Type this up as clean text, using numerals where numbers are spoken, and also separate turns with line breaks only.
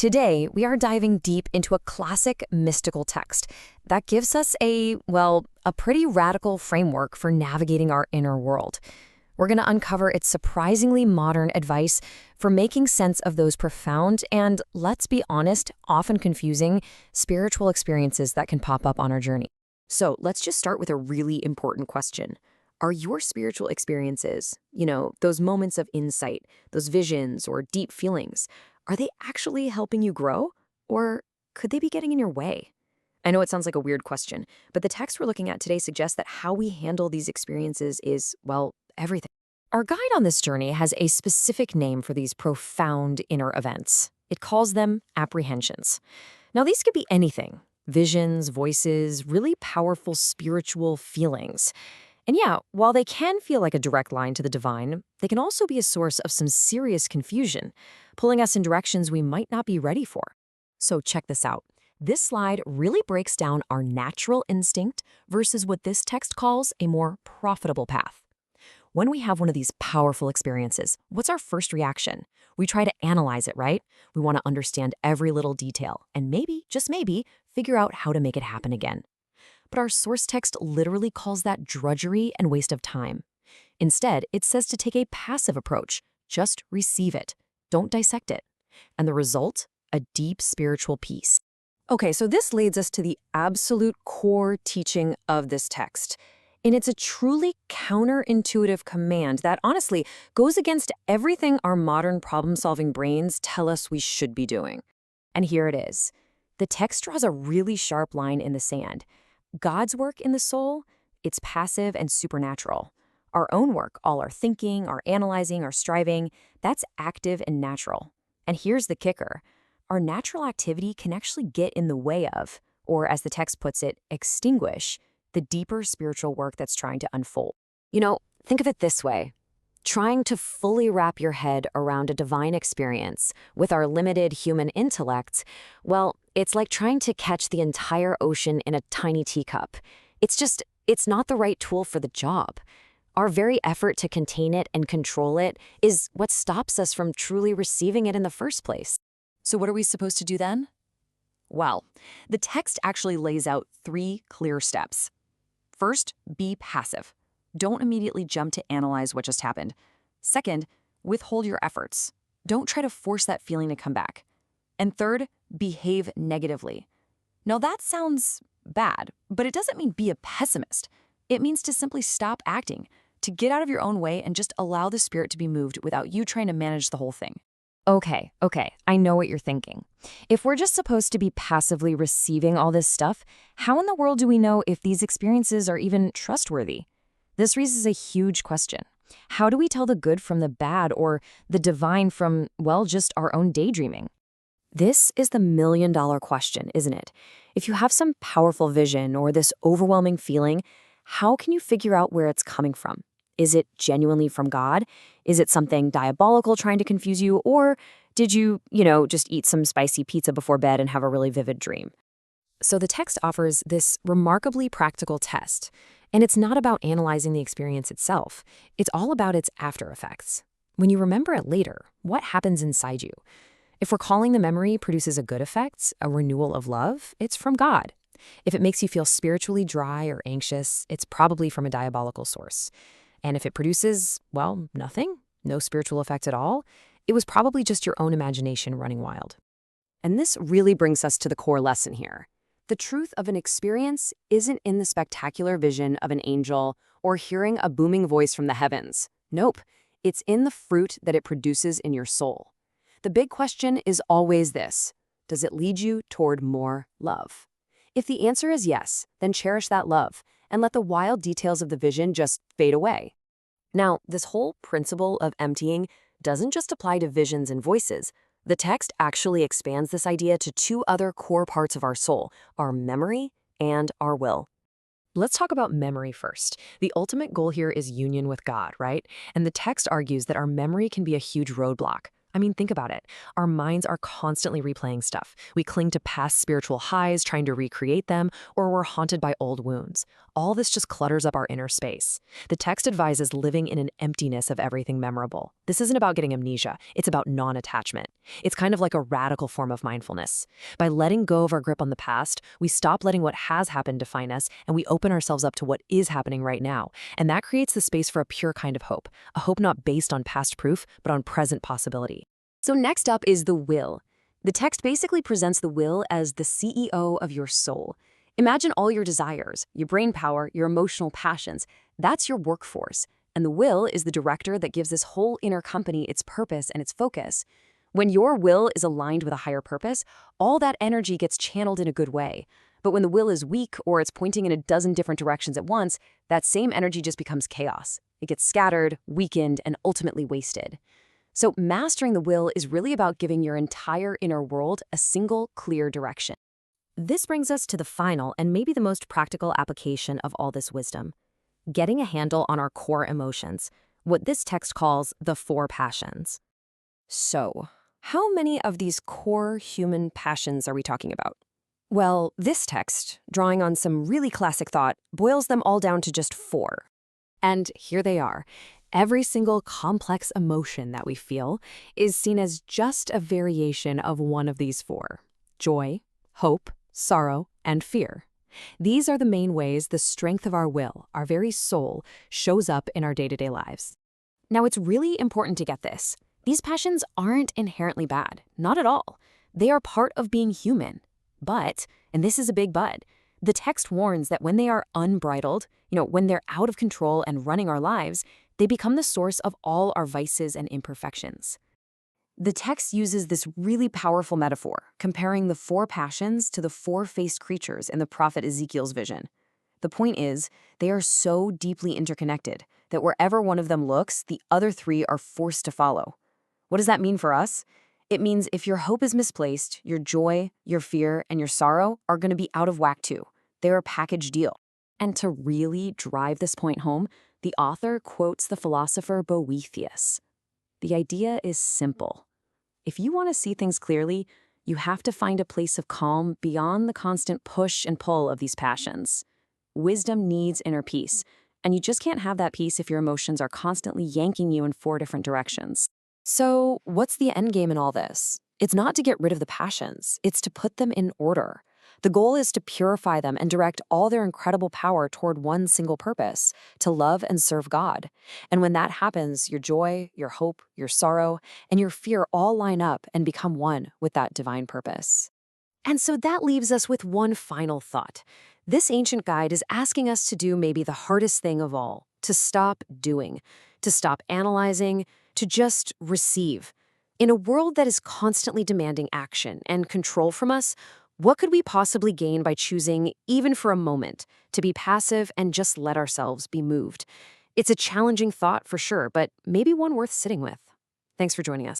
Today, we are diving deep into a classic mystical text that gives us a pretty radical framework for navigating our inner world. We're going to uncover its surprisingly modern advice for making sense of those profound and, let's be honest, often confusing spiritual experiences that can pop up on our journey. So let's just start with a really important question. Are your spiritual experiences, those moments of insight, those visions or deep feelings, are they actually helping you grow? Or could they be getting in your way? I know it sounds like a weird question, but the text we're looking at today suggests that how we handle these experiences is, everything. Our guide on this journey has a specific name for these profound inner events. It calls them apprehensions. Now, these could be anything: visions, voices, really powerful spiritual feelings. And yeah, while they can feel like a direct line to the divine, they can also be a source of some serious confusion, pulling us in directions we might not be ready for. So check this out. This slide really breaks down our natural instinct versus what this text calls a more profitable path. When we have one of these powerful experiences, what's our first reaction? We try to analyze it, right? We want to understand every little detail and maybe, just maybe, figure out how to make it happen again. But our source text literally calls that drudgery and waste of time. Instead, it says to take a passive approach. Just receive it. Don't dissect it. And the result? A deep spiritual peace. Okay, so this leads us to the absolute core teaching of this text. And it's a truly counterintuitive command that honestly goes against everything our modern problem-solving brains tell us we should be doing. And here it is. The text draws a really sharp line in the sand. God's work in the soul, it's passive and supernatural. Our own work, all our thinking, our analyzing, our striving, that's active and natural. And here's the kicker. Our natural activity can actually get in the way of, or as the text puts it, extinguish, the deeper spiritual work that's trying to unfold. Think of it this way. Trying to fully wrap your head around a divine experience with our limited human intellect, it's like trying to catch the entire ocean in a tiny teacup. It's not the right tool for the job. Our very effort to contain it and control it is what stops us from truly receiving it in the first place. So what are we supposed to do then? Well, the text actually lays out 3 clear steps. First, be passive. Don't immediately jump to analyze what just happened. Second, withhold your efforts. Don't try to force that feeling to come back. And third, behave negatively. Now that sounds bad, but it doesn't mean be a pessimist. It means to simply stop acting, to get out of your own way and just allow the spirit to be moved without you trying to manage the whole thing. Okay, I know what you're thinking. If we're just supposed to be passively receiving all this stuff, how in the world do we know if these experiences are even trustworthy? This raises a huge question. How do we tell the good from the bad or the divine from, just our own daydreaming? This is the million-dollar question, isn't it? If you have some powerful vision or this overwhelming feeling, how can you figure out where it's coming from? Is it genuinely from God? Is it something diabolical trying to confuse you? Or did you, just eat some spicy pizza before bed and have a really vivid dream? So the text offers this remarkably practical test. And it's not about analyzing the experience itself. It's all about its after effects. When you remember it later, what happens inside you? If recalling the memory produces a good effect, a renewal of love, it's from God. If it makes you feel spiritually dry or anxious, it's probably from a diabolical source. And if it produces, nothing, no spiritual effect at all, it was probably just your own imagination running wild. And this really brings us to the core lesson here. The truth of an experience isn't in the spectacular vision of an angel or hearing a booming voice from the heavens. Nope, it's in the fruit that it produces in your soul. The big question is always this: does it lead you toward more love? If the answer is yes, then cherish that love and let the wild details of the vision just fade away. Now, this whole principle of emptying doesn't just apply to visions and voices. The text actually expands this idea to 2 other core parts of our soul, our memory and our will. Let's talk about memory first. The ultimate goal here is union with God, right? And the text argues that our memory can be a huge roadblock. I mean, think about it. Our minds are constantly replaying stuff. We cling to past spiritual highs, trying to recreate them, or we're haunted by old wounds. All this just clutters up our inner space. The text advises living in an emptiness of everything memorable. This isn't about getting amnesia, it's about non-attachment. It's kind of like a radical form of mindfulness. By letting go of our grip on the past, we stop letting what has happened define us, and we open ourselves up to what is happening right now. And that creates the space for a pure kind of hope, a hope not based on past proof, but on present possibility. So next up is the will. The text basically presents the will as the CEO of your soul. Imagine all your desires, your brain power, your emotional passions. That's your workforce. And the will is the director that gives this whole inner company its purpose and its focus. When your will is aligned with a higher purpose, all that energy gets channeled in a good way. But when the will is weak or it's pointing in a dozen different directions at once, that same energy just becomes chaos. It gets scattered, weakened, and ultimately wasted. So mastering the will is really about giving your entire inner world a single, clear direction. This brings us to the final and maybe the most practical application of all this wisdom: getting a handle on our core emotions, what this text calls the four passions. So, how many of these core human passions are we talking about? Well, this text, drawing on some really classic thought, boils them all down to just four. And here they are. Every single complex emotion that we feel is seen as just a variation of one of these four: joy, hope, sorrow, and fear. These are the main ways the strength of our will, our very soul, shows up in our day-to-day lives. Now, it's really important to get this. These passions aren't inherently bad, not at all. They are part of being human. But, and this is a big but, the text warns that when they are unbridled, when they're out of control and running our lives, they become the source of all our vices and imperfections. The text uses this really powerful metaphor, comparing the four passions to the four-faced creatures in the prophet Ezekiel's vision. The point is, they are so deeply interconnected that wherever one of them looks, the other three are forced to follow. What does that mean for us? It means if your hope is misplaced, your joy, your fear, and your sorrow are going to be out of whack too. They're a package deal. And to really drive this point home, the author quotes the philosopher Boethius. The idea is simple. If you want to see things clearly, you have to find a place of calm beyond the constant push and pull of these passions. Wisdom needs inner peace, and you just can't have that peace if your emotions are constantly yanking you in four different directions. So, what's the end game in all this? It's not to get rid of the passions, it's to put them in order. The goal is to purify them and direct all their incredible power toward one single purpose: to love and serve God. And when that happens, your joy, your hope, your sorrow, and your fear all line up and become one with that divine purpose. And so that leaves us with one final thought. This ancient guide is asking us to do maybe the hardest thing of all: to stop doing, to stop analyzing, to just receive. In a world that is constantly demanding action and control from us, what could we possibly gain by choosing, even for a moment, to be passive and just let ourselves be moved? It's a challenging thought for sure, but maybe one worth sitting with. Thanks for joining us.